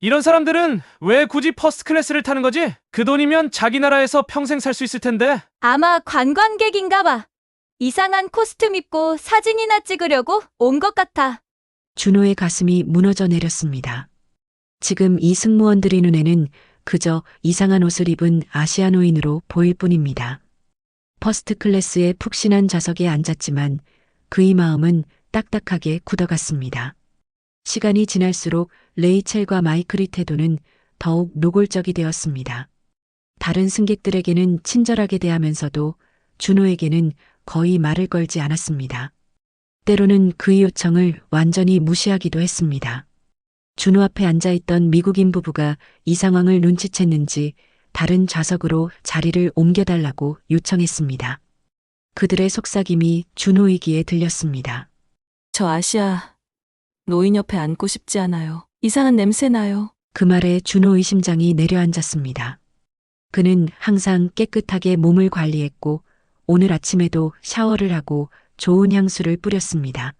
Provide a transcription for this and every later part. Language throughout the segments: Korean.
이런 사람들은 왜 굳이 퍼스트 클래스를 타는 거지? 그 돈이면 자기 나라에서 평생 살 수 있을 텐데. 아마 관광객인가 봐. 이상한 코스튬 입고 사진이나 찍으려고 온 것 같아. 준호의 가슴이 무너져 내렸습니다. 지금 이 승무원들의 눈에는 그저 이상한 옷을 입은 아시아노인으로 보일 뿐입니다. 퍼스트 클래스의 푹신한 좌석에 앉았지만 그의 마음은 딱딱하게 굳어갔습니다. 시간이 지날수록 레이첼과 마이클의 태도는 더욱 노골적이 되었습니다. 다른 승객들에게는 친절하게 대하면서도 준호에게는 거의 말을 걸지 않았습니다. 때로는 그의 요청을 완전히 무시하기도 했습니다. 준호 앞에 앉아있던 미국인 부부가 이 상황을 눈치챘는지 다른 좌석으로 자리를 옮겨달라고 요청했습니다. 그들의 속삭임이 준호의 귀에 들렸습니다. 저 아시아 노인 옆에 앉고 싶지 않아요. 이상한 냄새 나요. 그 말에 준호의 심장이 내려앉았습니다. 그는 항상 깨끗하게 몸을 관리했고 오늘 아침에도 샤워를 하고 좋은 향수를 뿌렸습니다.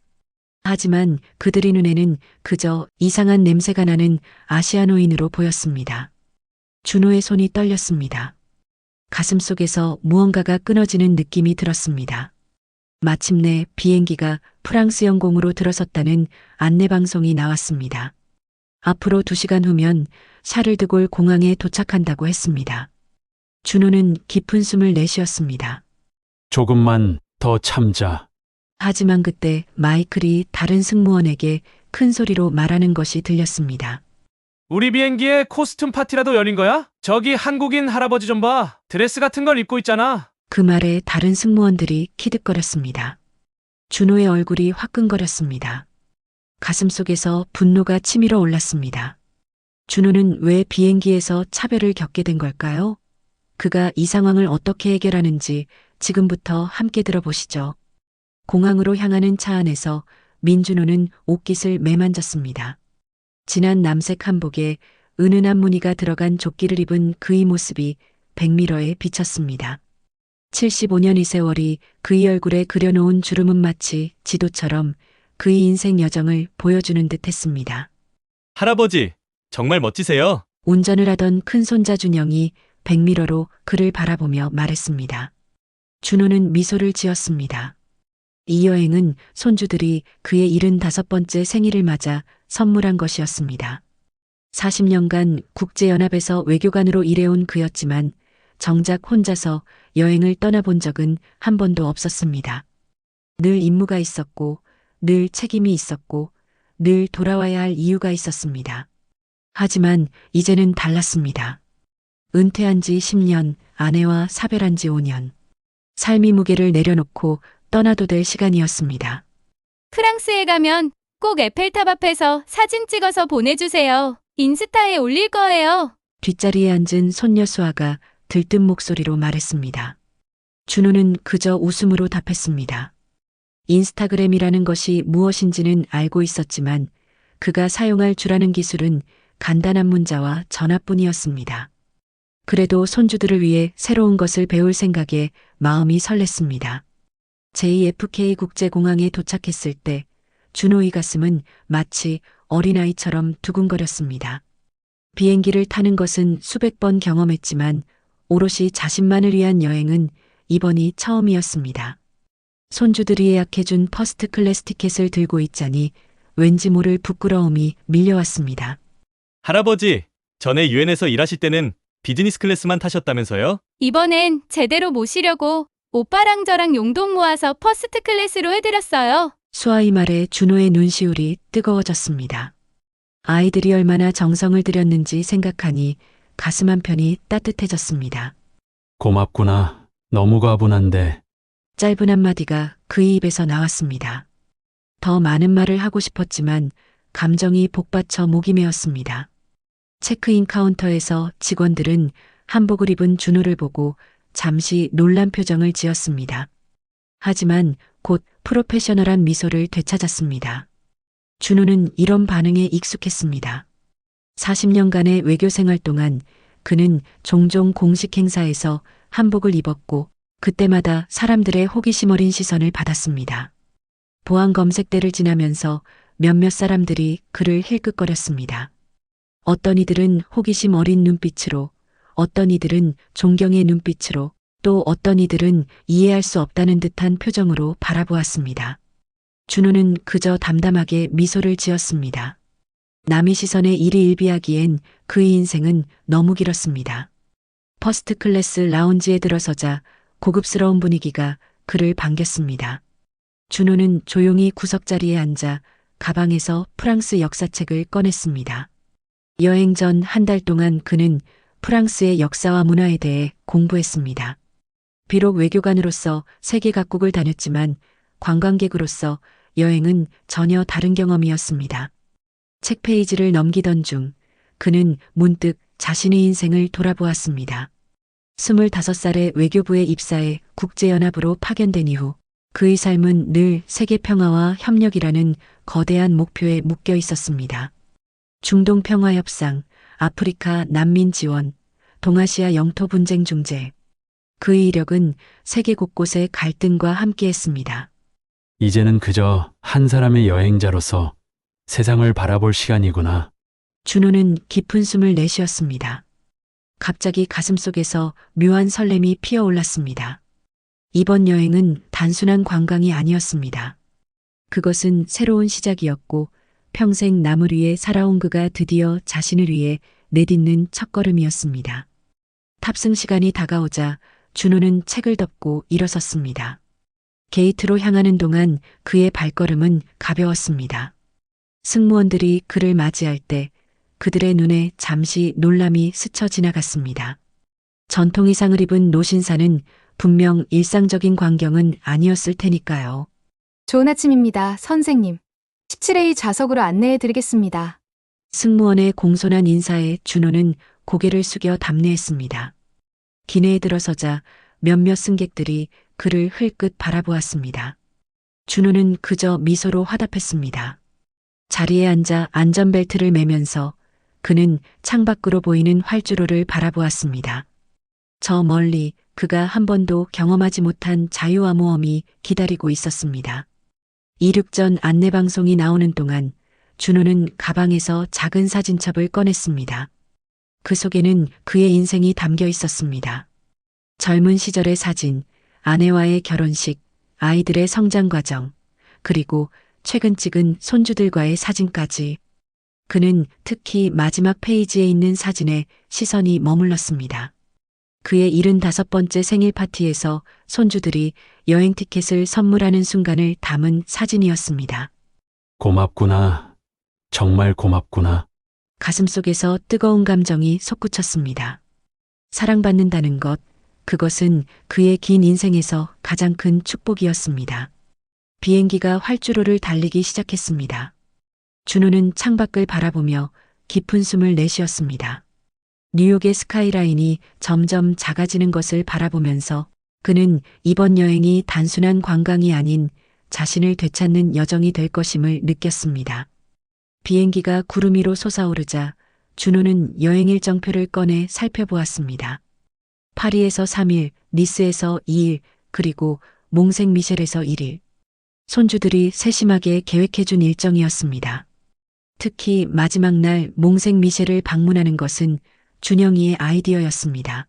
하지만 그들의 눈에는 그저 이상한 냄새가 나는 아시아노인으로 보였습니다. 준호의 손이 떨렸습니다. 가슴속에서 무언가가 끊어지는 느낌이 들었습니다. 마침내 비행기가 프랑스 영공으로 들어섰다는 안내방송이 나왔습니다. 앞으로 2시간 후면 샤를드골 공항에 도착한다고 했습니다. 준호는 깊은 숨을 내쉬었습니다. 조금만 더 참자. 하지만 그때 마이클이 다른 승무원에게 큰 소리로 말하는 것이 들렸습니다. 우리 비행기에 코스튬 파티라도 열린 거야? 저기 한국인 할아버지 좀 봐. 드레스 같은 걸 입고 있잖아. 그 말에 다른 승무원들이 키득거렸습니다. 준호의 얼굴이 화끈거렸습니다. 가슴속에서 분노가 치밀어 올랐습니다. 준호는 왜 비행기에서 차별을 겪게 된 걸까요? 그가 이 상황을 어떻게 해결하는지 지금부터 함께 들어보시죠. 공항으로 향하는 차 안에서 민준호는 옷깃을 매만졌습니다. 진한 남색 한복에 은은한 무늬가 들어간 조끼를 입은 그의 모습이 백미러에 비쳤습니다. 75년의 세월이 그의 얼굴에 그려놓은 주름은 마치 지도처럼 그의 인생 여정을 보여주는 듯 했습니다. 할아버지, 정말 멋지세요. 운전을 하던 큰손자 준영이 백미러로 그를 바라보며 말했습니다. 준호는 미소를 지었습니다. 이 여행은 손주들이 그의 75번째 생일을 맞아 선물한 것이었습니다. 40년간 국제연합에서 외교관으로 일해온 그였지만 정작 혼자서 여행을 떠나본 적은 한 번도 없었습니다. 늘 임무가 있었고, 늘 책임이 있었고, 늘 돌아와야 할 이유가 있었습니다. 하지만 이제는 달랐습니다. 은퇴한 지 10년, 아내와 사별한 지 5년. 삶의 무게를 내려놓고 떠나도 될 시간이었습니다. 프랑스에 가면 꼭 에펠탑 앞에서 사진 찍어서 보내주세요. 인스타에 올릴 거예요. 뒷자리에 앉은 손녀 수아가 들뜬 목소리로 말했습니다. 준호는 그저 웃음으로 답했습니다. 인스타그램이라는 것이 무엇인지는 알고 있었지만 그가 사용할 줄 아는 기술은 간단한 문자와 전화뿐이었습니다. 그래도 손주들을 위해 새로운 것을 배울 생각에 마음이 설렜습니다. JFK 국제공항에 도착했을 때 준호의 가슴은 마치 어린아이처럼 두근거렸습니다. 비행기를 타는 것은 수백 번 경험했지만 오롯이 자신만을 위한 여행은 이번이 처음이었습니다. 손주들이 예약해준 퍼스트 클래스 티켓을 들고 있자니 왠지 모를 부끄러움이 밀려왔습니다. 할아버지, 전에 유엔에서 일하실 때는 비즈니스 클래스만 타셨다면서요? 이번엔 제대로 모시려고 오빠랑 저랑 용돈 모아서 퍼스트 클래스로 해드렸어요. 수아의 말에 준호의 눈시울이 뜨거워졌습니다. 아이들이 얼마나 정성을 들였는지 생각하니 가슴 한편이 따뜻해졌습니다. 고맙구나. 너무 과분한데. 짧은 한마디가 그의 입에서 나왔습니다. 더 많은 말을 하고 싶었지만 감정이 복받쳐 목이 메었습니다. 체크인 카운터에서 직원들은 한복을 입은 준호를 보고 잠시 놀란 표정을 지었습니다. 하지만 곧 프로페셔널한 미소를 되찾았습니다. 준호는 이런 반응에 익숙했습니다. 40년간의 외교 생활 동안 그는 종종 공식 행사에서 한복을 입었고 그때마다 사람들의 호기심 어린 시선을 받았습니다. 보안 검색대를 지나면서 몇몇 사람들이 그를 힐끗거렸습니다. 어떤 이들은 호기심 어린 눈빛으로, 어떤 이들은 존경의 눈빛으로, 또 어떤 이들은 이해할 수 없다는 듯한 표정으로 바라보았습니다. 준호는 그저 담담하게 미소를 지었습니다. 남의 시선에 일희일비하기엔 그의 인생은 너무 길었습니다. 퍼스트 클래스 라운지에 들어서자 고급스러운 분위기가 그를 반겼습니다. 준호는 조용히 구석자리에 앉아 가방에서 프랑스 역사책을 꺼냈습니다. 여행 전 한 달 동안 그는 프랑스의 역사와 문화에 대해 공부했습니다. 비록 외교관으로서 세계 각국을 다녔지만 관광객으로서 여행은 전혀 다른 경험이었습니다. 책 페이지를 넘기던 중 그는 문득 자신의 인생을 돌아보았습니다. 25살에 외교부에 입사해 국제연합으로 파견된 이후 그의 삶은 늘 세계 평화와 협력이라는 거대한 목표에 묶여 있었습니다. 중동 평화 협상, 아프리카 난민 지원, 동아시아 영토 분쟁 중재. 그의 이력은 세계 곳곳의 갈등과 함께했습니다. 이제는 그저 한 사람의 여행자로서 세상을 바라볼 시간이구나. 준호는 깊은 숨을 내쉬었습니다. 갑자기 가슴속에서 묘한 설렘이 피어올랐습니다. 이번 여행은 단순한 관광이 아니었습니다. 그것은 새로운 시작이었고 평생 남을 위해 살아온 그가 드디어 자신을 위해 내딛는 첫걸음이었습니다. 탑승 시간이 다가오자 준호는 책을 덮고 일어섰습니다. 게이트로 향하는 동안 그의 발걸음은 가벼웠습니다. 승무원들이 그를 맞이할 때 그들의 눈에 잠시 놀람이 스쳐 지나갔습니다. 전통 의상을 입은 노신사는 분명 일상적인 광경은 아니었을 테니까요. 좋은 아침입니다, 선생님. 17A 좌석으로 안내해 드리겠습니다. 승무원의 공손한 인사에 준호는 고개를 숙여 답례했습니다. 기내에 들어서자 몇몇 승객들이 그를 흘끗 바라보았습니다. 준호는 그저 미소로 화답했습니다. 자리에 앉아 안전벨트를 매면서 그는 창밖으로 보이는 활주로를 바라보았습니다. 저 멀리 그가 한 번도 경험하지 못한 자유와 모험이 기다리고 있었습니다. 이륙전 안내방송이 나오는 동안 준호는 가방에서 작은 사진첩을 꺼냈습니다. 그 속에는 그의 인생이 담겨 있었습니다. 젊은 시절의 사진, 아내와의 결혼식, 아이들의 성장 과정, 그리고 최근 찍은 손주들과의 사진까지. 그는 특히 마지막 페이지에 있는 사진에 시선이 머물렀습니다. 그의 75번째 생일 파티에서 손주들이 여행 티켓을 선물하는 순간을 담은 사진이었습니다. 고맙구나. 정말 고맙구나. 가슴속에서 뜨거운 감정이 솟구쳤습니다. 사랑받는다는 것, 그것은 그의 긴 인생에서 가장 큰 축복이었습니다. 비행기가 활주로를 달리기 시작했습니다. 준호는 창밖을 바라보며 깊은 숨을 내쉬었습니다. 뉴욕의 스카이라인이 점점 작아지는 것을 바라보면서 그는 이번 여행이 단순한 관광이 아닌 자신을 되찾는 여정이 될 것임을 느꼈습니다. 비행기가 구름 위로 솟아오르자 준호는 여행 일정표를 꺼내 살펴보았습니다. 파리에서 3일, 니스에서 2일, 그리고 몽생 미셸에서 1일. 손주들이 세심하게 계획해준 일정이었습니다. 특히 마지막 날 몽생 미셸을 방문하는 것은 준영이의 아이디어였습니다.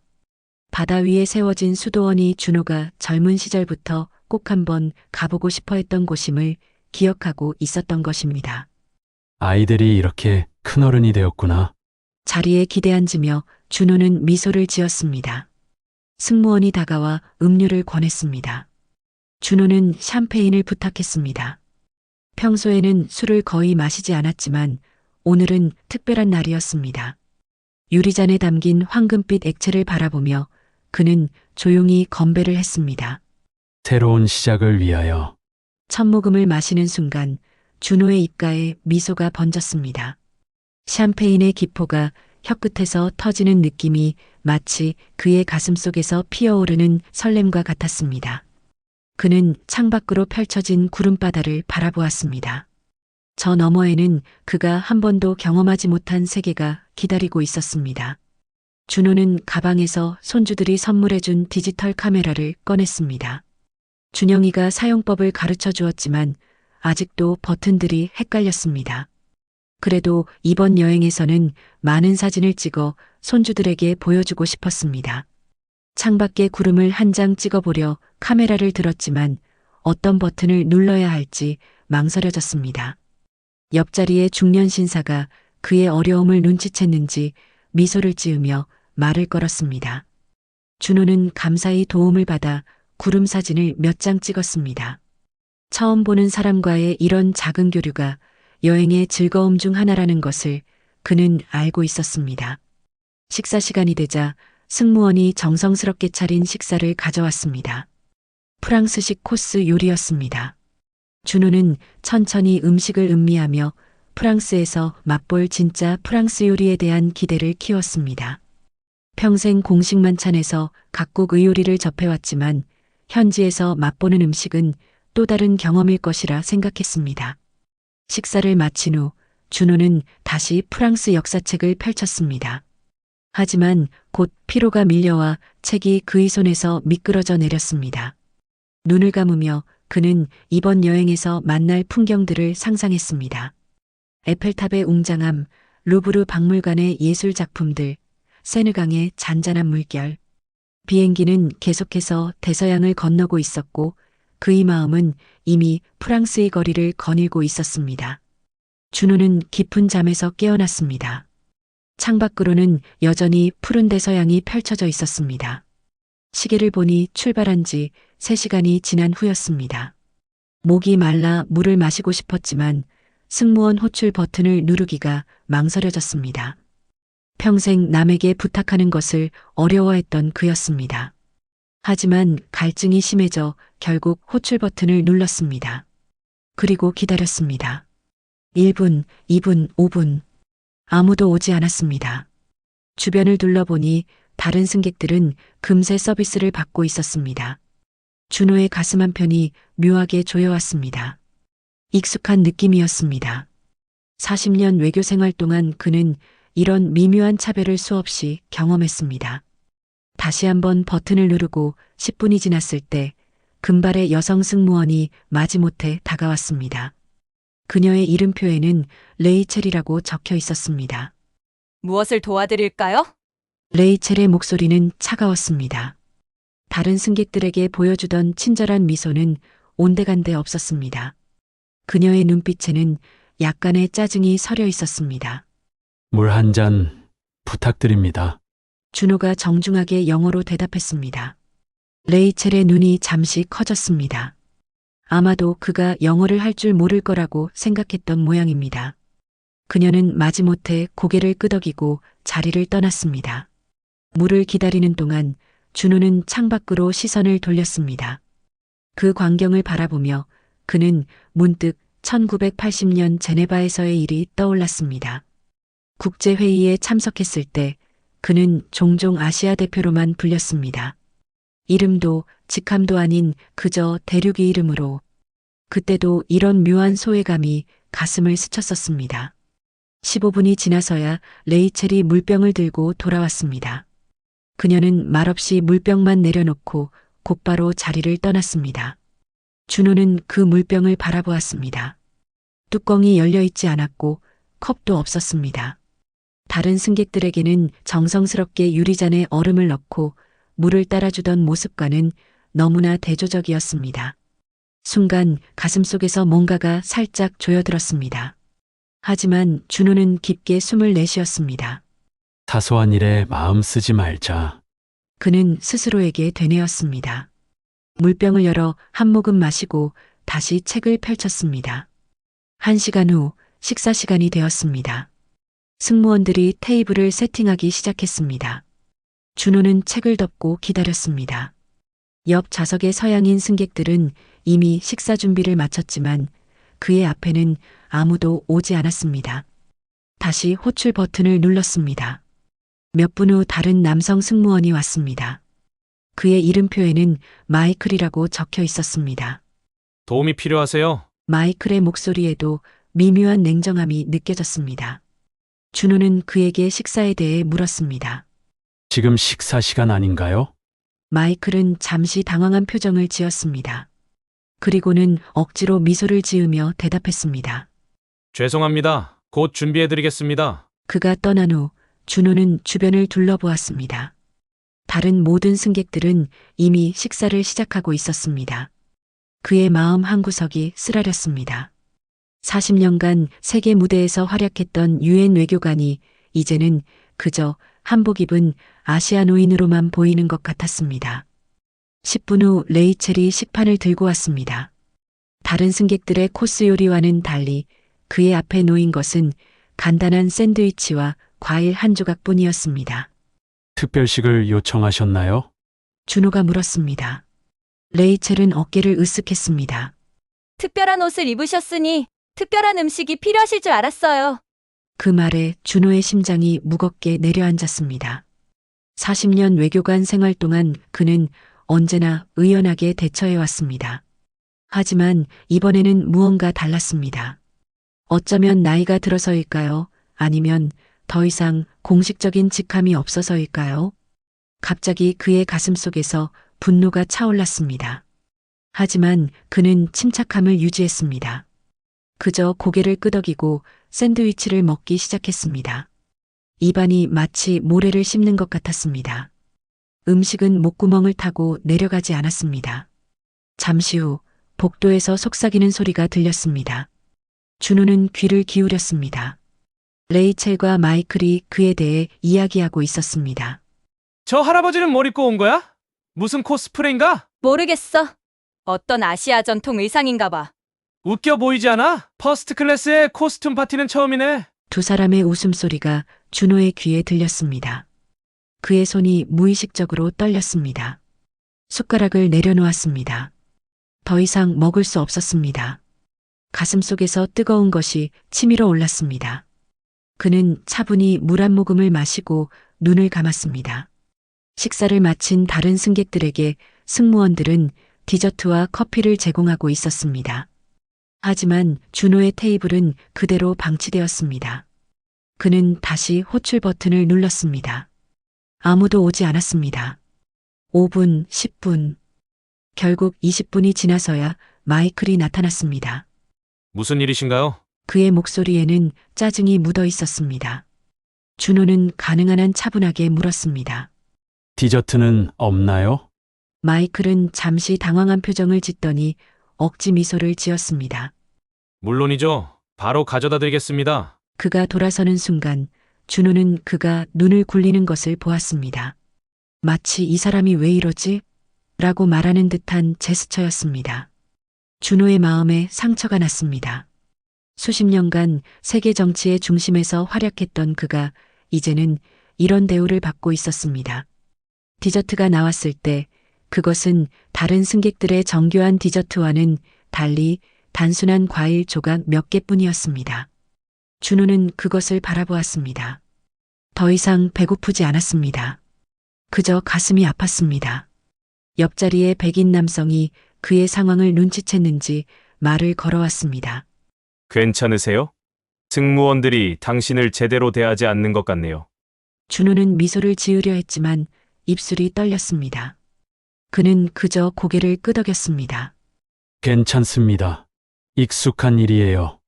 바다 위에 세워진 수도원이 준호가 젊은 시절부터 꼭 한번 가보고 싶어 했던 곳임을 기억하고 있었던 것입니다. 아이들이 이렇게 큰 어른이 되었구나. 자리에 기대앉으며 준호는 미소를 지었습니다. 승무원이 다가와 음료를 권했습니다. 준호는 샴페인을 부탁했습니다. 평소에는 술을 거의 마시지 않았지만 오늘은 특별한 날이었습니다. 유리잔에 담긴 황금빛 액체를 바라보며 그는 조용히 건배를 했습니다. 새로운 시작을 위하여. 첫 모금을 마시는 순간 준호의 입가에 미소가 번졌습니다. 샴페인의 기포가 혀끝에서 터지는 느낌이 마치 그의 가슴속에서 피어오르는 설렘과 같았습니다. 그는 창밖으로 펼쳐진 구름바다를 바라보았습니다. 저 너머에는 그가 한 번도 경험하지 못한 세계가 기다리고 있었습니다. 준호는 가방에서 손주들이 선물해준 디지털 카메라를 꺼냈습니다. 준영이가 사용법을 가르쳐 주었지만 아직도 버튼들이 헷갈렸습니다. 그래도 이번 여행에서는 많은 사진을 찍어 손주들에게 보여주고 싶었습니다. 창밖에 구름을 한 장 찍어보려 카메라를 들었지만 어떤 버튼을 눌러야 할지 망설여졌습니다. 옆자리의 중년 신사가 그의 어려움을 눈치챘는지 미소를 지으며 말을 걸었습니다. 준호는 감사히 도움을 받아 구름 사진을 몇 장 찍었습니다. 처음 보는 사람과의 이런 작은 교류가 여행의 즐거움 중 하나라는 것을 그는 알고 있었습니다. 식사 시간이 되자 승무원이 정성스럽게 차린 식사를 가져왔습니다. 프랑스식 코스 요리였습니다. 준호는 천천히 음식을 음미하며 프랑스에서 맛볼 진짜 프랑스 요리에 대한 기대를 키웠습니다. 평생 공식 만찬에서 각국 의요리를 접해왔지만 현지에서 맛보는 음식은 또 다른 경험일 것이라 생각했습니다. 식사를 마친 후 준호는 다시 프랑스 역사책을 펼쳤습니다. 하지만 곧 피로가 밀려와 책이 그의 손에서 미끄러져 내렸습니다. 눈을 감으며 그는 이번 여행에서 만날 풍경들을 상상했습니다. 에펠탑의 웅장함, 루브르 박물관의 예술 작품들, 세느강의 잔잔한 물결. 비행기는 계속해서 대서양을 건너고 있었고 그의 마음은 이미 프랑스의 거리를 거닐고 있었습니다. 준호는 깊은 잠에서 깨어났습니다. 창밖으로는 여전히 푸른 대서양이 펼쳐져 있었습니다. 시계를 보니 출발한 지 3시간이 지난 후였습니다. 목이 말라 물을 마시고 싶었지만 승무원 호출 버튼을 누르기가 망설여졌습니다. 평생 남에게 부탁하는 것을 어려워했던 그였습니다. 하지만 갈증이 심해져 결국 호출 버튼을 눌렀습니다. 그리고 기다렸습니다. 1분, 2분, 5분. 아무도 오지 않았습니다. 주변을 둘러보니 다른 승객들은 금세 서비스를 받고 있었습니다. 준호의 가슴 한편이 묘하게 조여왔습니다. 익숙한 느낌이었습니다. 40년 외교 생활 동안 그는 이런 미묘한 차별을 수없이 경험했습니다. 다시 한번 버튼을 누르고 10분이 지났을 때 금발의 여성 승무원이 마지못해 다가왔습니다. 그녀의 이름표에는 레이첼이라고 적혀 있었습니다. 무엇을 도와드릴까요? 레이첼의 목소리는 차가웠습니다. 다른 승객들에게 보여주던 친절한 미소는 온데간데 없었습니다. 그녀의 눈빛에는 약간의 짜증이 서려 있었습니다. 물 한 잔 부탁드립니다. 준호가 정중하게 영어로 대답했습니다. 레이첼의 눈이 잠시 커졌습니다. 아마도 그가 영어를 할 줄 모를 거라고 생각했던 모양입니다. 그녀는 마지못해 고개를 끄덕이고 자리를 떠났습니다. 물을 기다리는 동안 준호는 창밖으로 시선을 돌렸습니다. 그 광경을 바라보며 그는 문득 1980년 제네바에서의 일이 떠올랐습니다. 국제회의에 참석했을 때 그는 종종 아시아 대표로만 불렸습니다. 이름도 직함도 아닌 그저 대륙의 이름으로. 그때도 이런 묘한 소외감이 가슴을 스쳤었습니다. 15분이 지나서야 레이첼이 물병을 들고 돌아왔습니다. 그녀는 말없이 물병만 내려놓고 곧바로 자리를 떠났습니다. 준호는 그 물병을 바라보았습니다. 뚜껑이 열려있지 않았고 컵도 없었습니다. 다른 승객들에게는 정성스럽게 유리잔에 얼음을 넣고 물을 따라주던 모습과는 너무나 대조적이었습니다. 순간 가슴속에서 뭔가가 살짝 조여들었습니다. 하지만 준호는 깊게 숨을 내쉬었습니다. 사소한 일에 마음 쓰지 말자. 그는 스스로에게 되뇌었습니다. 물병을 열어 한 모금 마시고 다시 책을 펼쳤습니다. 1시간 후 식사 시간이 되었습니다. 승무원들이 테이블을 세팅하기 시작했습니다. 준호는 책을 덮고 기다렸습니다. 옆 좌석의 서양인 승객들은 이미 식사 준비를 마쳤지만 그의 앞에는 아무도 오지 않았습니다. 다시 호출 버튼을 눌렀습니다. 몇 분 후 다른 남성 승무원이 왔습니다. 그의 이름표에는 마이클이라고 적혀 있었습니다. 도움이 필요하세요? 마이클의 목소리에도 미묘한 냉정함이 느껴졌습니다. 준호는 그에게 식사에 대해 물었습니다. 지금 식사 시간 아닌가요? 마이클은 잠시 당황한 표정을 지었습니다. 그리고는 억지로 미소를 지으며 대답했습니다. 죄송합니다. 곧 준비해드리겠습니다. 그가 떠난 후 준호는 주변을 둘러보았습니다. 다른 모든 승객들은 이미 식사를 시작하고 있었습니다. 그의 마음 한구석이 쓰라렸습니다. 40년간 세계 무대에서 활약했던 유엔 외교관이 이제는 그저 한복 입은 아시아노인으로만 보이는 것 같았습니다. 10분 후 레이첼이 식판을 들고 왔습니다. 다른 승객들의 코스 요리와는 달리 그의 앞에 놓인 것은 간단한 샌드위치와 과일 한 조각뿐이었습니다. 특별식을 요청하셨나요? 준호가 물었습니다. 레이첼은 어깨를 으쓱했습니다. 특별한 옷을 입으셨으니 특별한 음식이 필요하실 줄 알았어요. 그 말에 준호의 심장이 무겁게 내려앉았습니다. 40년 외교관 생활 동안 그는 언제나 의연하게 대처해왔습니다. 하지만 이번에는 무언가 달랐습니다. 어쩌면 나이가 들어서일까요? 아니면 더 이상 공식적인 직함이 없어서일까요? 갑자기 그의 가슴 속에서 분노가 차올랐습니다. 하지만 그는 침착함을 유지했습니다. 그저 고개를 끄덕이고 샌드위치를 먹기 시작했습니다. 입안이 마치 모래를 씹는 것 같았습니다. 음식은 목구멍을 타고 내려가지 않았습니다. 잠시 후 복도에서 속삭이는 소리가 들렸습니다. 준호는 귀를 기울였습니다. 레이첼과 마이클이 그에 대해 이야기하고 있었습니다. 저 할아버지는 뭘 입고 온 거야? 무슨 코스프레인가? 모르겠어. 어떤 아시아 전통 의상인가 봐. 웃겨 보이지 않아? 퍼스트 클래스의 코스튬 파티는 처음이네. 두 사람의 웃음소리가 준호의 귀에 들렸습니다. 그의 손이 무의식적으로 떨렸습니다. 숟가락을 내려놓았습니다. 더 이상 먹을 수 없었습니다. 가슴 속에서 뜨거운 것이 치밀어 올랐습니다. 그는 차분히 물 한 모금을 마시고 눈을 감았습니다. 식사를 마친 다른 승객들에게 승무원들은 디저트와 커피를 제공하고 있었습니다. 하지만 준호의 테이블은 그대로 방치되었습니다. 그는 다시 호출 버튼을 눌렀습니다. 아무도 오지 않았습니다. 5분, 10분. 결국 20분이 지나서야 마이클이 나타났습니다. 무슨 일이신가요? 그의 목소리에는 짜증이 묻어 있었습니다. 준호는 가능한 한 차분하게 물었습니다. 디저트는 없나요? 마이클은 잠시 당황한 표정을 짓더니 억지 미소를 지었습니다. 물론이죠. 바로 가져다 드리겠습니다. 그가 돌아서는 순간 준호는 그가 눈을 굴리는 것을 보았습니다. 마치 이 사람이 왜 이러지? 라고 말하는 듯한 제스처였습니다. 준호의 마음에 상처가 났습니다. 수십 년간 세계 정치의 중심에서 활약했던 그가 이제는 이런 대우를 받고 있었습니다. 디저트가 나왔을 때 그것은 다른 승객들의 정교한 디저트와는 달리 단순한 과일 조각 몇 개뿐이었습니다. 준호는 그것을 바라보았습니다. 더 이상 배고프지 않았습니다. 그저 가슴이 아팠습니다. 옆자리의 백인 남성이 그의 상황을 눈치챘는지 말을 걸어왔습니다. 괜찮으세요? 승무원들이 당신을 제대로 대하지 않는 것 같네요. 준호는 미소를 지으려 했지만 입술이 떨렸습니다. 그는 그저 고개를 끄덕였습니다. 괜찮습니다. 익숙한 일이에요.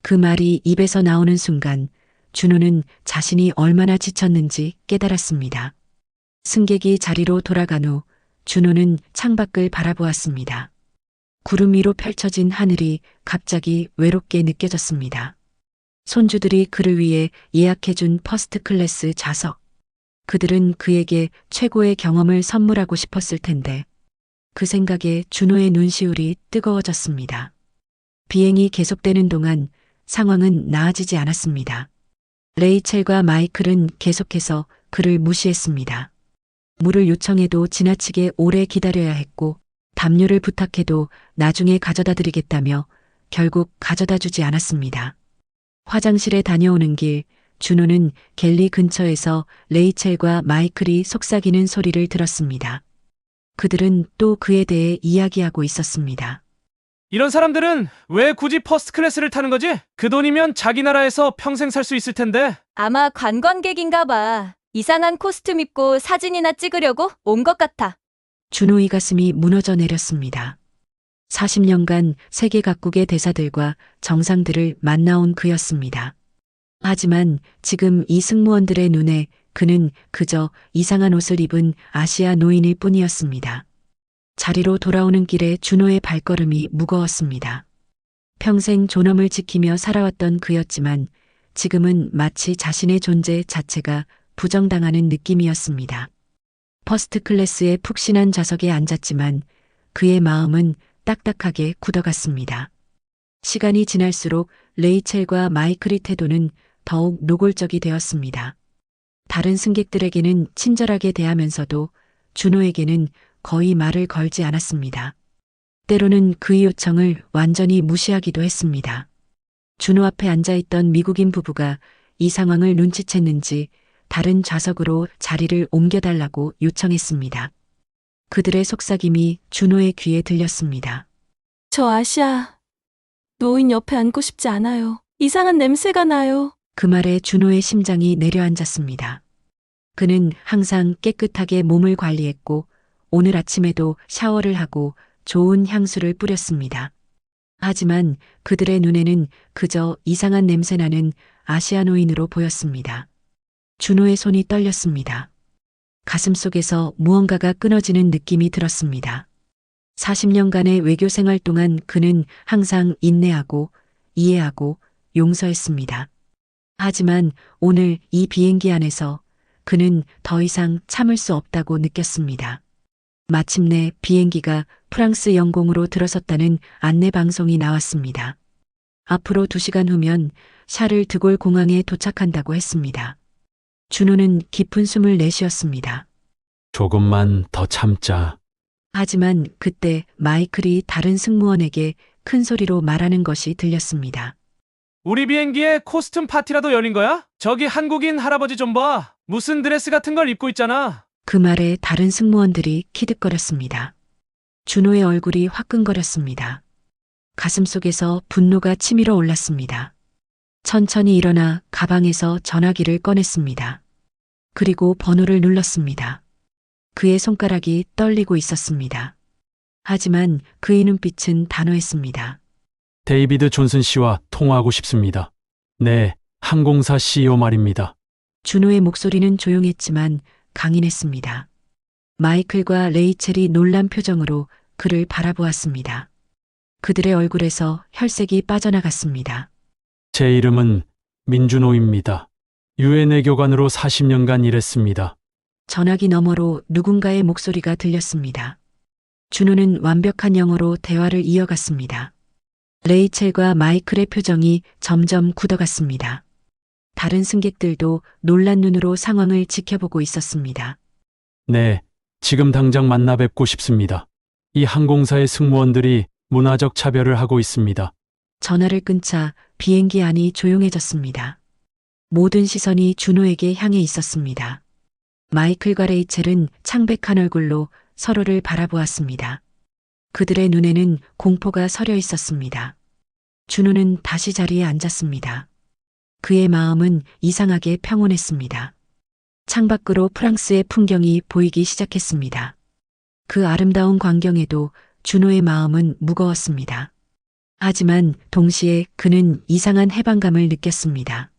그 말이 입에서 나오는 순간 준호는 자신이 얼마나 지쳤는지 깨달았습니다. 승객이 자리로 돌아간 후 준호는 창밖을 바라보았습니다. 구름 위로 펼쳐진 하늘이 갑자기 외롭게 느껴졌습니다. 손주들이 그를 위해 예약해준 퍼스트 클래스 좌석. 그들은 그에게 최고의 경험을 선물하고 싶었을 텐데 그 생각에 준호의 눈시울이 뜨거워졌습니다. 비행이 계속되는 동안 상황은 나아지지 않았습니다. 레이첼과 마이클은 계속해서 그를 무시했습니다. 물을 요청해도 지나치게 오래 기다려야 했고 담요를 부탁해도 나중에 가져다 드리겠다며 결국 가져다 주지 않았습니다. 화장실에 다녀오는 길 준호는 갤리 근처에서 레이첼과 마이클이 속삭이는 소리를 들었습니다. 그들은 또 그에 대해 이야기하고 있었습니다. 이런 사람들은 왜 굳이 퍼스트 클래스를 타는 거지? 그 돈이면 자기 나라에서 평생 살 수 있을 텐데. 아마 관광객인가 봐. 이상한 코스튬 입고 사진이나 찍으려고 온 것 같아. 준호의 가슴이 무너져 내렸습니다. 40년간 세계 각국의 대사들과 정상들을 만나온 그였습니다. 하지만 지금 이 승무원들의 눈에 그는 그저 이상한 옷을 입은 아시아 노인일 뿐이었습니다. 자리로 돌아오는 길에 준호의 발걸음이 무거웠습니다. 평생 존엄을 지키며 살아왔던 그였지만 지금은 마치 자신의 존재 자체가 부정당하는 느낌이었습니다. 퍼스트 클래스의 푹신한 좌석에 앉았지만 그의 마음은 딱딱하게 굳어갔습니다. 시간이 지날수록 레이첼과 마이클의 태도는 더욱 노골적이 되었습니다. 다른 승객들에게는 친절하게 대하면서도 준호에게는 거의 말을 걸지 않았습니다. 때로는 그의 요청을 완전히 무시하기도 했습니다. 준호 앞에 앉아있던 미국인 부부가 이 상황을 눈치챘는지 다른 좌석으로 자리를 옮겨달라고 요청했습니다. 그들의 속삭임이 준호의 귀에 들렸습니다. 저 아시아 노인 옆에 앉고 싶지 않아요. 이상한 냄새가 나요. 그 말에 준호의 심장이 내려앉았습니다. 그는 항상 깨끗하게 몸을 관리했고 오늘 아침에도 샤워를 하고 좋은 향수를 뿌렸습니다. 하지만 그들의 눈에는 그저 이상한 냄새나는 아시아노인으로 보였습니다. 준호의 손이 떨렸습니다. 가슴속에서 무언가가 끊어지는 느낌이 들었습니다. 40년간의 외교 생활 동안 그는 항상 인내하고 이해하고 용서했습니다. 하지만 오늘 이 비행기 안에서 그는 더 이상 참을 수 없다고 느꼈습니다. 마침내 비행기가 프랑스 영공으로 들어섰다는 안내 방송이 나왔습니다. 앞으로 2시간 후면 샤를 드골 공항에 도착한다고 했습니다. 준호는 깊은 숨을 내쉬었습니다. 조금만 더 참자. 하지만 그때 마이클이 다른 승무원에게 큰 소리로 말하는 것이 들렸습니다. 우리 비행기에 코스튬 파티라도 열린 거야? 저기 한국인 할아버지 좀 봐. 무슨 드레스 같은 걸 입고 있잖아. 그 말에 다른 승무원들이 키득거렸습니다. 준호의 얼굴이 화끈거렸습니다. 가슴속에서 분노가 치밀어 올랐습니다. 천천히 일어나 가방에서 전화기를 꺼냈습니다. 그리고 번호를 눌렀습니다. 그의 손가락이 떨리고 있었습니다. 하지만 그의 눈빛은 단호했습니다. 데이비드 존슨 씨와 통화하고 싶습니다. 네, 항공사 CEO 말입니다. 준호의 목소리는 조용했지만 강인했습니다. 마이클과 레이첼이 놀란 표정으로 그를 바라보았습니다. 그들의 얼굴에서 혈색이 빠져나갔습니다. 제 이름은 민준호입니다. 유엔 외교관으로 40년간 일했습니다. 전화기 너머로 누군가의 목소리가 들렸습니다. 준호는 완벽한 영어로 대화를 이어갔습니다. 레이첼과 마이클의 표정이 점점 굳어갔습니다. 다른 승객들도 놀란 눈으로 상황을 지켜보고 있었습니다. 네, 지금 당장 만나 뵙고 싶습니다. 이 항공사의 승무원들이 문화적 차별을 하고 있습니다. 전화를 끊자 비행기 안이 조용해졌습니다. 모든 시선이 준호에게 향해 있었습니다. 마이클과 레이첼은 창백한 얼굴로 서로를 바라보았습니다. 그들의 눈에는 공포가 서려 있었습니다. 준호는 다시 자리에 앉았습니다. 그의 마음은 이상하게 평온했습니다. 창밖으로 프랑스의 풍경이 보이기 시작했습니다. 그 아름다운 광경에도 준호의 마음은 무거웠습니다. 하지만 동시에 그는 이상한 해방감을 느꼈습니다.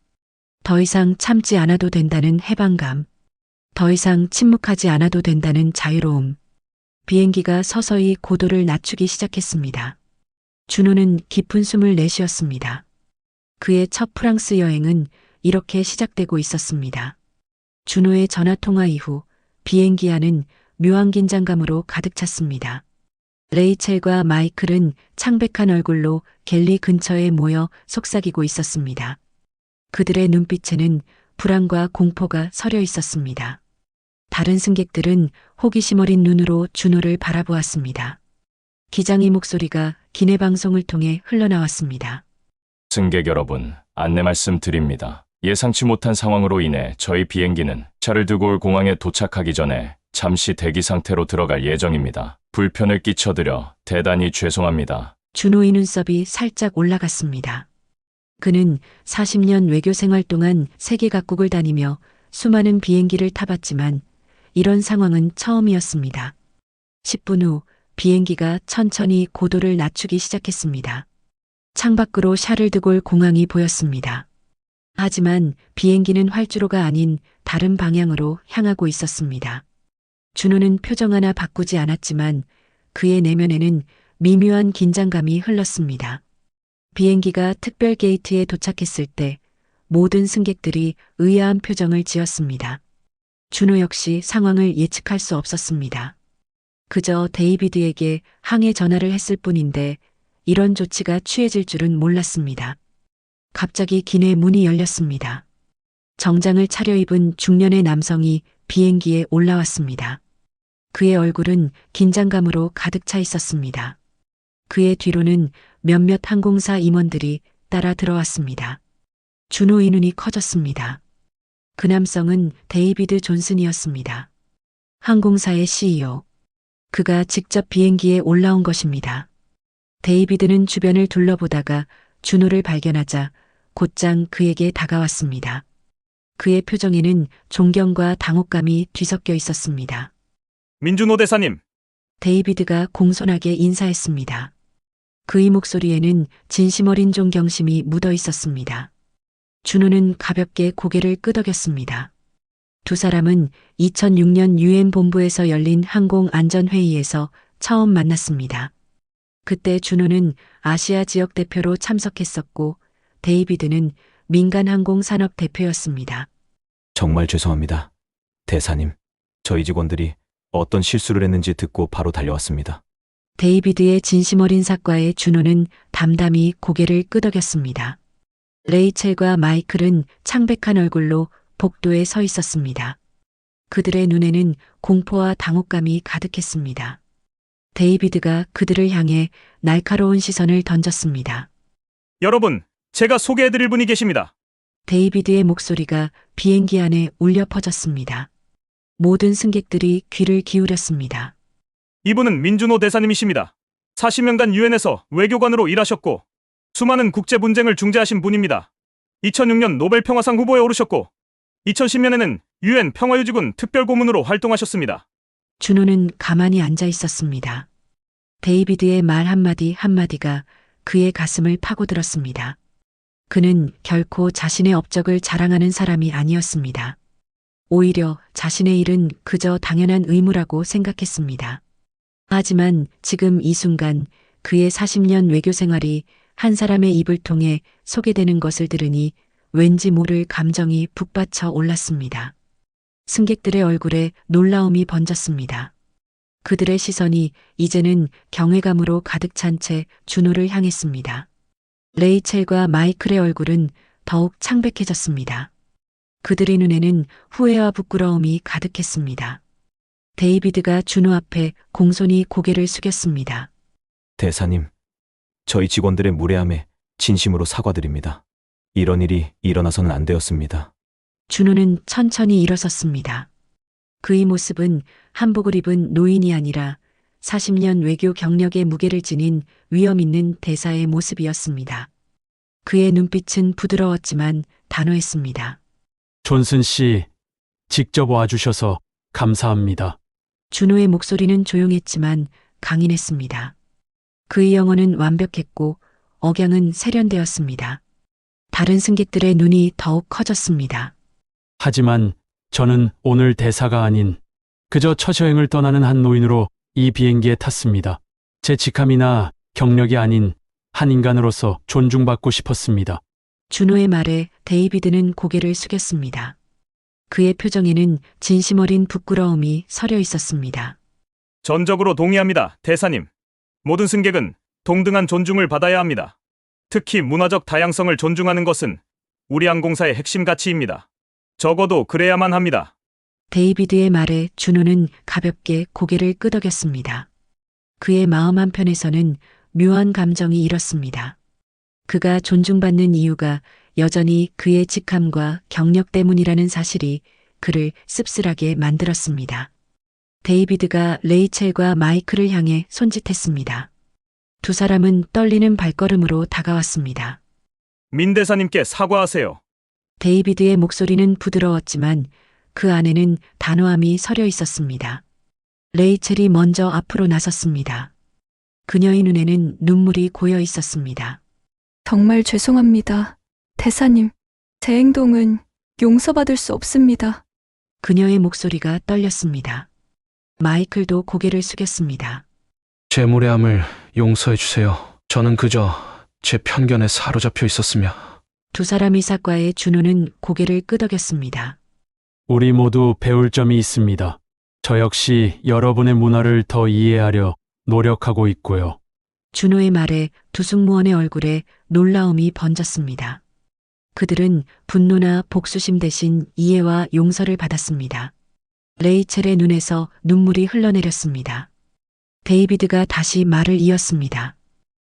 더 이상 참지 않아도 된다는 해방감. 더 이상 침묵하지 않아도 된다는 자유로움. 비행기가 서서히 고도를 낮추기 시작했습니다. 준호는 깊은 숨을 내쉬었습니다. 그의 첫 프랑스 여행은 이렇게 시작되고 있었습니다. 준호의 전화통화 이후 비행기 안은 묘한 긴장감으로 가득 찼습니다. 레이첼과 마이클은 창백한 얼굴로 갤리 근처에 모여 속삭이고 있었습니다. 그들의 눈빛에는 불안과 공포가 서려 있었습니다. 다른 승객들은 호기심 어린 눈으로 준호를 바라보았습니다. 기장의 목소리가 기내 방송을 통해 흘러나왔습니다. 승객 여러분, 안내 말씀드립니다. 예상치 못한 상황으로 인해 저희 비행기는 샤를드골 공항에 도착하기 전에 잠시 대기 상태로 들어갈 예정입니다. 불편을 끼쳐드려 대단히 죄송합니다. 준호의 눈썹이 살짝 올라갔습니다. 그는 40년 외교 생활 동안 세계 각국을 다니며 수많은 비행기를 타봤지만 이런 상황은 처음이었습니다. 10분 후 비행기가 천천히 고도를 낮추기 시작했습니다. 창밖으로 샤를드골 공항이 보였습니다. 하지만 비행기는 활주로가 아닌 다른 방향으로 향하고 있었습니다. 준호는 표정 하나 바꾸지 않았지만 그의 내면에는 미묘한 긴장감이 흘렀습니다. 비행기가 특별 게이트에 도착했을 때 모든 승객들이 의아한 표정을 지었습니다. 준호 역시 상황을 예측할 수 없었습니다. 그저 데이비드에게 항해 전화를 했을 뿐인데 이런 조치가 취해질 줄은 몰랐습니다. 갑자기 기내 문이 열렸습니다. 정장을 차려입은 중년의 남성이 비행기에 올라왔습니다. 그의 얼굴은 긴장감으로 가득 차 있었습니다. 그의 뒤로는 몇몇 항공사 임원들이 따라 들어왔습니다. 준호의 눈이 커졌습니다. 그 남성은 데이비드 존슨이었습니다. 항공사의 CEO. 그가 직접 비행기에 올라온 것입니다. 데이비드는 주변을 둘러보다가 준호를 발견하자 곧장 그에게 다가왔습니다. 그의 표정에는 존경과 당혹감이 뒤섞여 있었습니다. 민준호 대사님, 데이비드가 공손하게 인사했습니다. 그의 목소리에는 진심 어린 존경심이 묻어 있었습니다. 준호는 가볍게 고개를 끄덕였습니다. 두 사람은 2006년 유엔 본부에서 열린 항공안전회의에서 처음 만났습니다. 그때 준호는 아시아 지역 대표로 참석했었고 데이비드는 민간항공산업 대표였습니다. 정말 죄송합니다. 대사님, 저희 직원들이 어떤 실수를 했는지 듣고 바로 달려왔습니다. 데이비드의 진심 어린 사과에 준호는 담담히 고개를 끄덕였습니다. 레이첼과 마이클은 창백한 얼굴로 복도에 서 있었습니다. 그들의 눈에는 공포와 당혹감이 가득했습니다. 데이비드가 그들을 향해 날카로운 시선을 던졌습니다. 여러분, 제가 소개해드릴 분이 계십니다. 데이비드의 목소리가 비행기 안에 울려 퍼졌습니다. 모든 승객들이 귀를 기울였습니다. 이분은 민준호 대사님이십니다. 40년간 유엔에서 외교관으로 일하셨고 수많은 국제 분쟁을 중재하신 분입니다. 2006년 노벨 평화상 후보에 오르셨고 2010년에는 유엔 평화유지군 특별고문으로 활동하셨습니다. 준호는 가만히 앉아 있었습니다. 데이비드의 말 한마디 한마디가 그의 가슴을 파고들었습니다. 그는 결코 자신의 업적을 자랑하는 사람이 아니었습니다. 오히려 자신의 일은 그저 당연한 의무라고 생각했습니다. 하지만 지금 이 순간 그의 40년 외교 생활이 한 사람의 입을 통해 소개되는 것을 들으니 왠지 모를 감정이 북받쳐 올랐습니다. 승객들의 얼굴에 놀라움이 번졌습니다. 그들의 시선이 이제는 경외감으로 가득 찬 채 준호를 향했습니다. 레이첼과 마이클의 얼굴은 더욱 창백해졌습니다. 그들의 눈에는 후회와 부끄러움이 가득했습니다. 데이비드가 준호 앞에 공손히 고개를 숙였습니다. 대사님, 저희 직원들의 무례함에 진심으로 사과드립니다. 이런 일이 일어나서는 안 되었습니다. 준호는 천천히 일어섰습니다. 그의 모습은 한복을 입은 노인이 아니라 40년 외교 경력의 무게를 지닌 위엄 있는 대사의 모습이었습니다. 그의 눈빛은 부드러웠지만 단호했습니다. 존슨 씨, 직접 와주셔서 감사합니다. 준호의 목소리는 조용했지만 강인했습니다. 그의 영어는 완벽했고 억양은 세련되었습니다. 다른 승객들의 눈이 더욱 커졌습니다. 하지만 저는 오늘 대사가 아닌 그저 첫 여행을 떠나는 한 노인으로 이 비행기에 탔습니다. 제 직함이나 경력이 아닌 한 인간으로서 존중받고 싶었습니다. 준호의 말에 데이비드는 고개를 숙였습니다. 그의 표정에는 진심 어린 부끄러움이 서려 있었습니다. 전적으로 동의합니다, 대사님. 모든 승객은 동등한 존중을 받아야 합니다. 특히 문화적 다양성을 존중하는 것은 우리 항공사의 핵심 가치입니다. 적어도 그래야만 합니다. 데이비드의 말에 준호는 가볍게 고개를 끄덕였습니다. 그의 마음 한편에서는 묘한 감정이 일었습니다. 그가 존중받는 이유가 여전히 그의 직함과 경력 때문이라는 사실이 그를 씁쓸하게 만들었습니다. 데이비드가 레이첼과 마이클을 향해 손짓했습니다. 두 사람은 떨리는 발걸음으로 다가왔습니다. 민 대사님께 사과하세요. 데이비드의 목소리는 부드러웠지만 그 안에는 단호함이 서려 있었습니다. 레이첼이 먼저 앞으로 나섰습니다. 그녀의 눈에는 눈물이 고여 있었습니다. 정말 죄송합니다. 대사님. 제 행동은 용서받을 수 없습니다. 그녀의 목소리가 떨렸습니다. 마이클도 고개를 숙였습니다. 제 무례함을 용서해 주세요. 저는 그저 제 편견에 사로잡혀 있었으며. 두 사람 이삭과의 준호는 고개를 끄덕였습니다. 우리 모두 배울 점이 있습니다. 저 역시 여러분의 문화를 더 이해하려 노력하고 있고요. 준호의 말에 두 승무원의 얼굴에 놀라움이 번졌습니다. 그들은 분노나 복수심 대신 이해와 용서를 받았습니다. 레이첼의 눈에서 눈물이 흘러내렸습니다. 데이비드가 다시 말을 이었습니다.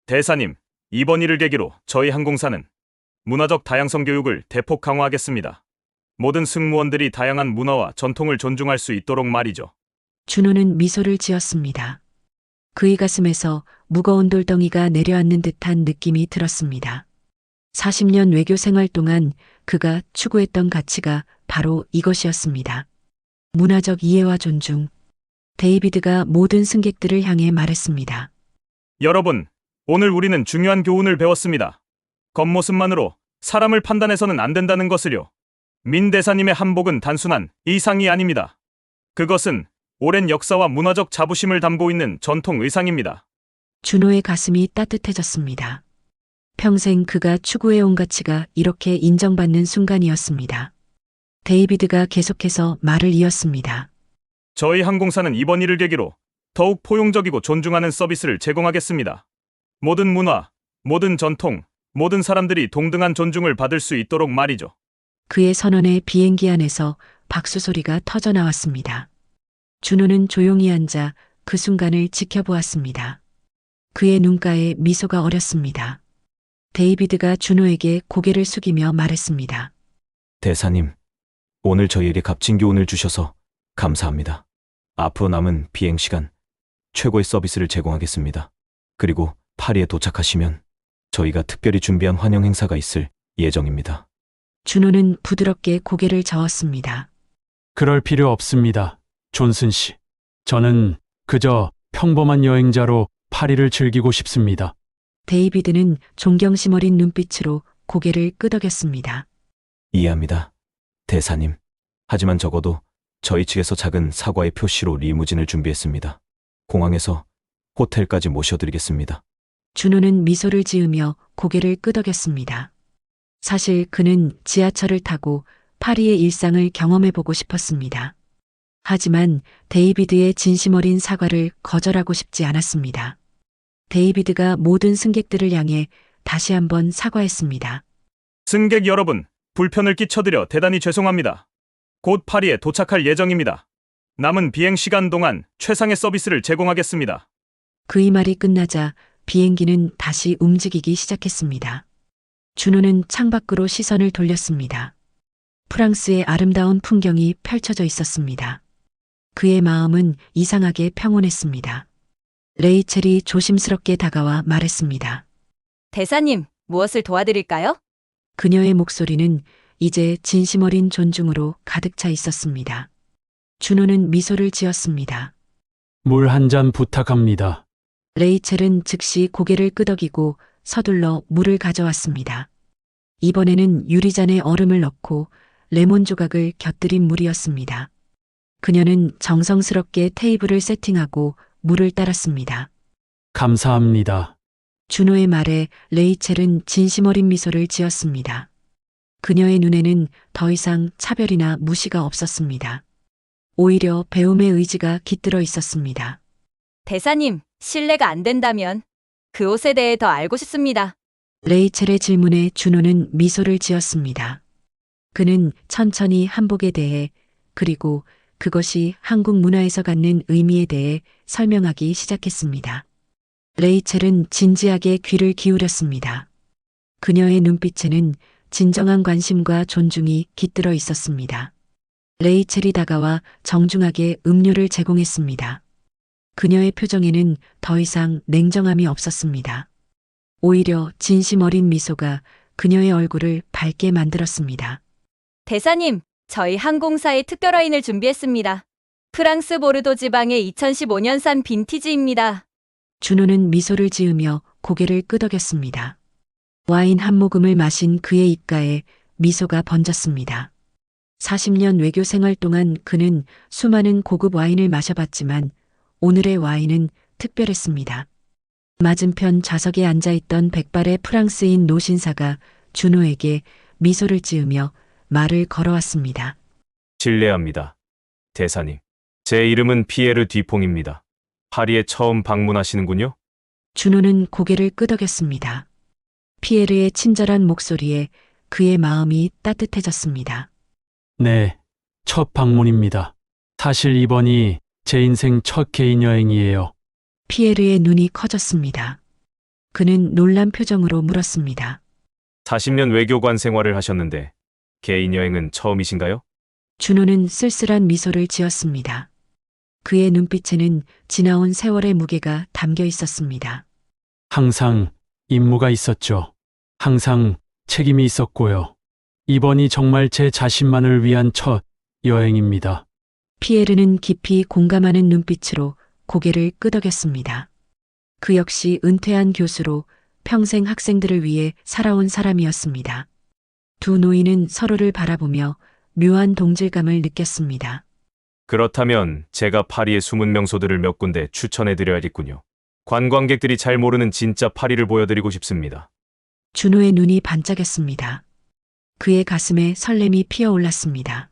대사님, 이번 일을 계기로 저희 항공사는 문화적 다양성 교육을 대폭 강화하겠습니다. 모든 승무원들이 다양한 문화와 전통을 존중할 수 있도록 말이죠. 준호는 미소를 지었습니다. 그의 가슴에서 무거운 돌덩이가 내려앉는 듯한 느낌이 들었습니다. 40년 외교 생활 동안 그가 추구했던 가치가 바로 이것이었습니다. 문화적 이해와 존중. 데이비드가 모든 승객들을 향해 말했습니다. 여러분, 오늘 우리는 중요한 교훈을 배웠습니다. 겉모습만으로 사람을 판단해서는 안 된다는 것을요. 민 대사님의 한복은 단순한 의상이 아닙니다. 그것은 오랜 역사와 문화적 자부심을 담고 있는 전통 의상입니다. 준호의 가슴이 따뜻해졌습니다. 평생 그가 추구해온 가치가 이렇게 인정받는 순간이었습니다. 데이비드가 계속해서 말을 이었습니다. 저희 항공사는 이번 일을 계기로 더욱 포용적이고 존중하는 서비스를 제공하겠습니다. 모든 문화, 모든 전통, 모든 사람들이 동등한 존중을 받을 수 있도록 말이죠. 그의 선언에 비행기 안에서 박수 소리가 터져 나왔습니다. 준호는 조용히 앉아 그 순간을 지켜보았습니다. 그의 눈가에 미소가 어렸습니다. 데이비드가 준호에게 고개를 숙이며 말했습니다. 대사님, 오늘 저희에게 값진 교훈을 주셔서 감사합니다. 앞으로 남은 비행 시간 최고의 서비스를 제공하겠습니다. 그리고 파리에 도착하시면 저희가 특별히 준비한 환영 행사가 있을 예정입니다. 준호는 부드럽게 고개를 저었습니다. 그럴 필요 없습니다. 존슨 씨. 저는 그저 평범한 여행자로 파리를 즐기고 싶습니다. 데이비드는 존경심 어린 눈빛으로 고개를 끄덕였습니다. 이해합니다. 대사님. 하지만 적어도 저희 측에서 작은 사과의 표시로 리무진을 준비했습니다. 공항에서 호텔까지 모셔드리겠습니다. 준호는 미소를 지으며 고개를 끄덕였습니다. 사실 그는 지하철을 타고 파리의 일상을 경험해보고 싶었습니다. 하지만 데이비드의 진심 어린 사과를 거절하고 싶지 않았습니다. 데이비드가 모든 승객들을 향해 다시 한번 사과했습니다. 승객 여러분, 불편을 끼쳐드려 대단히 죄송합니다. 곧 파리에 도착할 예정입니다. 남은 비행 시간 동안 최상의 서비스를 제공하겠습니다. 그의 말이 끝나자 비행기는 다시 움직이기 시작했습니다. 준호는 창밖으로 시선을 돌렸습니다. 프랑스의 아름다운 풍경이 펼쳐져 있었습니다. 그의 마음은 이상하게 평온했습니다. 레이첼이 조심스럽게 다가와 말했습니다. 대사님, 무엇을 도와드릴까요? 그녀의 목소리는 이제 진심 어린 존중으로 가득 차 있었습니다. 준호는 미소를 지었습니다. 물 한 잔 부탁합니다. 레이첼은 즉시 고개를 끄덕이고 서둘러 물을 가져왔습니다. 이번에는 유리잔에 얼음을 넣고 레몬 조각을 곁들인 물이었습니다. 그녀는 정성스럽게 테이블을 세팅하고 물을 따랐습니다. 감사합니다. 준호의 말에 레이첼은 진심 어린 미소를 지었습니다. 그녀의 눈에는 더 이상 차별이나 무시가 없었습니다. 오히려 배움의 의지가 깃들어 있었습니다. 대사님, 실례가 안 된다면 그 옷에 대해 더 알고 싶습니다. 레이첼의 질문에 준호는 미소를 지었습니다. 그는 천천히 한복에 대해 그리고 그것이 한국 문화에서 갖는 의미에 대해 설명하기 시작했습니다. 레이첼은 진지하게 귀를 기울였습니다. 그녀의 눈빛에는 진정한 관심과 존중이 깃들어 있었습니다. 레이첼이 다가와 정중하게 음료를 제공했습니다. 그녀의 표정에는 더 이상 냉정함이 없었습니다. 오히려 진심 어린 미소가 그녀의 얼굴을 밝게 만들었습니다. 대사님, 저희 항공사에 특별 와인을 준비했습니다. 프랑스 보르도 지방의 2015년산 빈티지입니다. 준호는 미소를 지으며 고개를 끄덕였습니다. 와인 한 모금을 마신 그의 입가에 미소가 번졌습니다. 40년 외교 생활 동안 그는 수많은 고급 와인을 마셔봤지만 오늘의 와인은 특별했습니다. 맞은편 좌석에 앉아있던 백발의 프랑스인 노신사가 준호에게 미소를 지으며 말을 걸어왔습니다. 실례합니다. 대사님. 제 이름은 피에르 뒤퐁입니다. 파리에 처음 방문하시는군요? 준호는 고개를 끄덕였습니다. 피에르의 친절한 목소리에 그의 마음이 따뜻해졌습니다. 네, 첫 방문입니다. 사실 이번이 제 인생 첫 개인 여행이에요. 피에르의 눈이 커졌습니다. 그는 놀란 표정으로 물었습니다. 40년 외교관 생활을 하셨는데 개인 여행은 처음이신가요? 준호는 쓸쓸한 미소를 지었습니다. 그의 눈빛에는 지나온 세월의 무게가 담겨 있었습니다. 항상 임무가 있었죠. 항상 책임이 있었고요. 이번이 정말 제 자신만을 위한 첫 여행입니다. 피에르는 깊이 공감하는 눈빛으로 고개를 끄덕였습니다. 그 역시 은퇴한 교수로 평생 학생들을 위해 살아온 사람이었습니다. 두 노인은 서로를 바라보며 묘한 동질감을 느꼈습니다. 그렇다면 제가 파리의 숨은 명소들을 몇 군데 추천해드려야겠군요. 관광객들이 잘 모르는 진짜 파리를 보여드리고 싶습니다. 준호의 눈이 반짝였습니다. 그의 가슴에 설렘이 피어올랐습니다.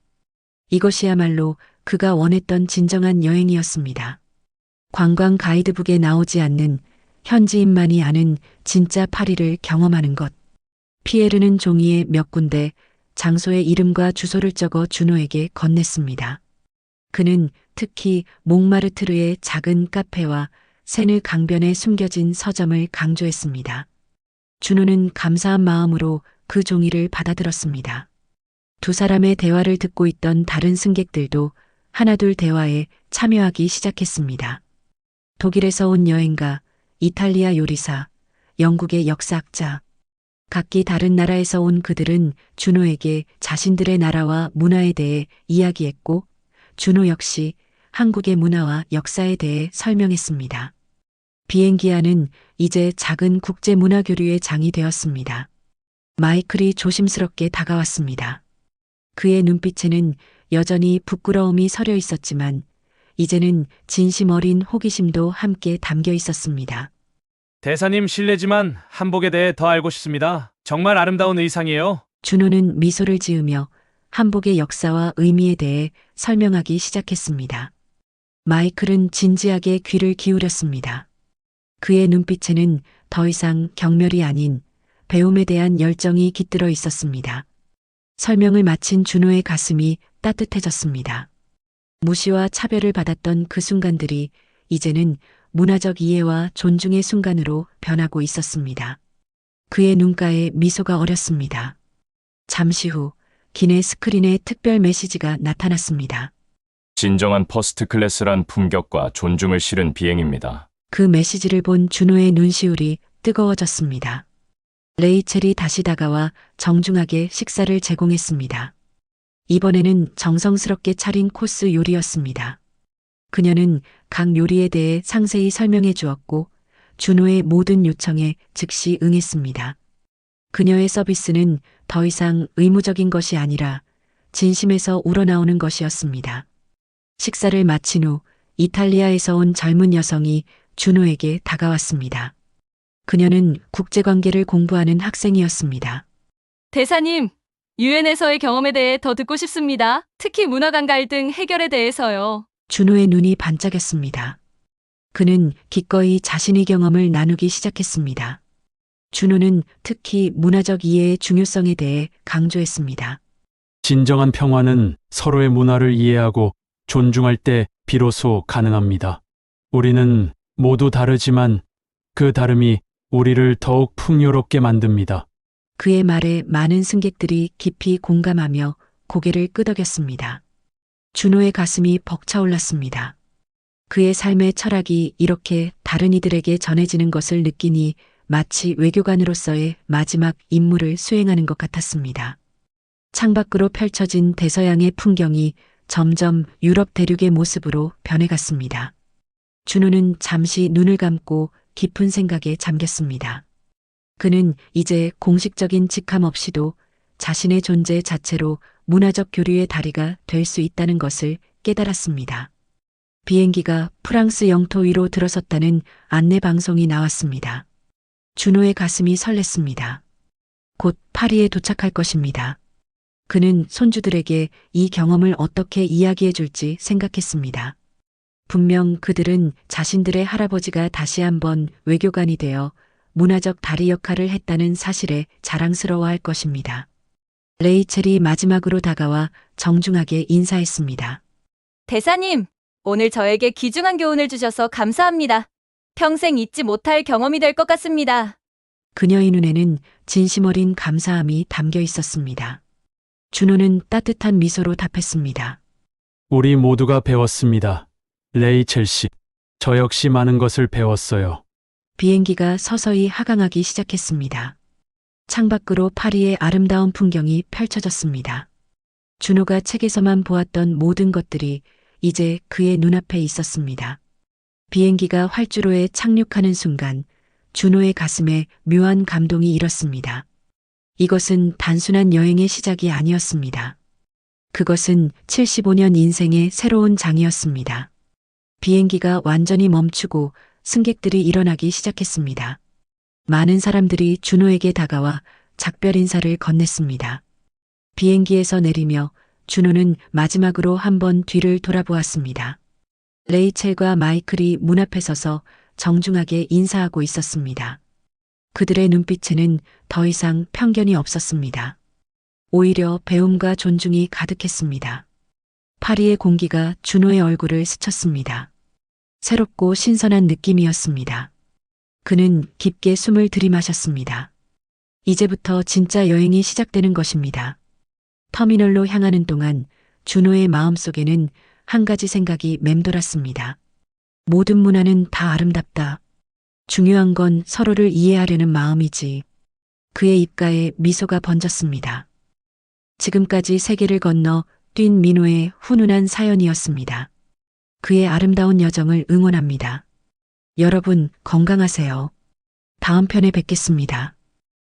이것이야말로 그가 원했던 진정한 여행이었습니다. 관광 가이드북에 나오지 않는 현지인만이 아는 진짜 파리를 경험하는 것. 피에르는 종이에 몇 군데 장소의 이름과 주소를 적어 준호에게 건넸습니다. 그는 특히 몽마르트르의 작은 카페와 세느 강변에 숨겨진 서점을 강조했습니다. 준호는 감사한 마음으로 그 종이를 받아들었습니다. 두 사람의 대화를 듣고 있던 다른 승객들도 하나둘 대화에 참여하기 시작했습니다. 독일에서 온 여행가, 이탈리아 요리사, 영국의 역사학자, 각기 다른 나라에서 온 그들은 준호에게 자신들의 나라와 문화에 대해 이야기했고, 준호 역시 한국의 문화와 역사에 대해 설명했습니다. 비행기 안은 이제 작은 국제 문화 교류의 장이 되었습니다. 마이클이 조심스럽게 다가왔습니다. 그의 눈빛에는 여전히 부끄러움이 서려 있었지만 이제는 진심 어린 호기심도 함께 담겨 있었습니다. 대사님 실례지만 한복에 대해 더 알고 싶습니다. 정말 아름다운 의상이에요. 준호는 미소를 지으며 한복의 역사와 의미에 대해 설명하기 시작했습니다. 마이클은 진지하게 귀를 기울였습니다. 그의 눈빛에는 더 이상 경멸이 아닌 배움에 대한 열정이 깃들어 있었습니다. 설명을 마친 준호의 가슴이 따뜻해졌습니다. 무시와 차별을 받았던 그 순간들이 이제는 문화적 이해와 존중의 순간으로 변하고 있었습니다. 그의 눈가에 미소가 어렸습니다. 잠시 후 기내 스크린에 특별 메시지가 나타났습니다. 진정한 퍼스트 클래스란 품격과 존중을 실은 비행입니다. 그 메시지를 본 준호의 눈시울이 뜨거워졌습니다. 레이첼이 다시 다가와 정중하게 식사를 제공했습니다. 이번에는 정성스럽게 차린 코스 요리였습니다. 그녀는 각 요리에 대해 상세히 설명해 주었고 준호의 모든 요청에 즉시 응했습니다. 그녀의 서비스는 더 이상 의무적인 것이 아니라 진심에서 우러나오는 것이었습니다. 식사를 마친 후 이탈리아에서 온 젊은 여성이 준호에게 다가왔습니다. 그녀는 국제관계를 공부하는 학생이었습니다. 대사님, 유엔에서의 경험에 대해 더 듣고 싶습니다. 특히 문화간 갈등 해결에 대해서요. 준호의 눈이 반짝였습니다. 그는 기꺼이 자신의 경험을 나누기 시작했습니다. 준호는 특히 문화적 이해의 중요성에 대해 강조했습니다. 진정한 평화는 서로의 문화를 이해하고 존중할 때 비로소 가능합니다. 우리는 모두 다르지만 그 다름이 우리를 더욱 풍요롭게 만듭니다. 그의 말에 많은 승객들이 깊이 공감하며 고개를 끄덕였습니다. 준호의 가슴이 벅차올랐습니다. 그의 삶의 철학이 이렇게 다른 이들에게 전해지는 것을 느끼니 마치 외교관으로서의 마지막 임무를 수행하는 것 같았습니다. 창밖으로 펼쳐진 대서양의 풍경이 점점 유럽 대륙의 모습으로 변해갔습니다. 준호는 잠시 눈을 감고 깊은 생각에 잠겼습니다. 그는 이제 공식적인 직함 없이도 자신의 존재 자체로 문화적 교류의 다리가 될 수 있다는 것을 깨달았습니다. 비행기가 프랑스 영토 위로 들어섰다는 안내 방송이 나왔습니다. 준호의 가슴이 설렜습니다. 곧 파리에 도착할 것입니다. 그는 손주들에게 이 경험을 어떻게 이야기해 줄지 생각했습니다. 분명 그들은 자신들의 할아버지가 다시 한번 외교관이 되어 문화적 다리 역할을 했다는 사실에 자랑스러워할 것입니다. 레이첼이 마지막으로 다가와 정중하게 인사했습니다. 대사님, 오늘 저에게 귀중한 교훈을 주셔서 감사합니다. 평생 잊지 못할 경험이 될 것 같습니다. 그녀의 눈에는 진심 어린 감사함이 담겨 있었습니다. 준호는 따뜻한 미소로 답했습니다. 우리 모두가 배웠습니다. 레이첼 씨, 저 역시 많은 것을 배웠어요. 비행기가 서서히 하강하기 시작했습니다. 창밖으로 파리의 아름다운 풍경이 펼쳐졌습니다. 준호가 책에서만 보았던 모든 것들이 이제 그의 눈앞에 있었습니다. 비행기가 활주로에 착륙하는 순간 준호의 가슴에 묘한 감동이 일었습니다. 이것은 단순한 여행의 시작이 아니었습니다. 그것은 75년 인생의 새로운 장이었습니다. 비행기가 완전히 멈추고 승객들이 일어나기 시작했습니다. 많은 사람들이 준호에게 다가와 작별 인사를 건넸습니다. 비행기에서 내리며 준호는 마지막으로 한번 뒤를 돌아보았습니다. 레이첼과 마이클이 문 앞에 서서 정중하게 인사하고 있었습니다. 그들의 눈빛에는 더 이상 편견이 없었습니다. 오히려 배움과 존중이 가득했습니다. 파리의 공기가 준호의 얼굴을 스쳤습니다. 새롭고 신선한 느낌이었습니다. 그는 깊게 숨을 들이마셨습니다. 이제부터 진짜 여행이 시작되는 것입니다. 터미널로 향하는 동안 준호의 마음속에는 한 가지 생각이 맴돌았습니다. 모든 문화는 다 아름답다. 중요한 건 서로를 이해하려는 마음이지. 그의 입가에 미소가 번졌습니다. 지금까지 세계를 건너 뛴 민호의 훈훈한 사연이었습니다. 그의 아름다운 여정을 응원합니다. 여러분 건강하세요. 다음 편에 뵙겠습니다.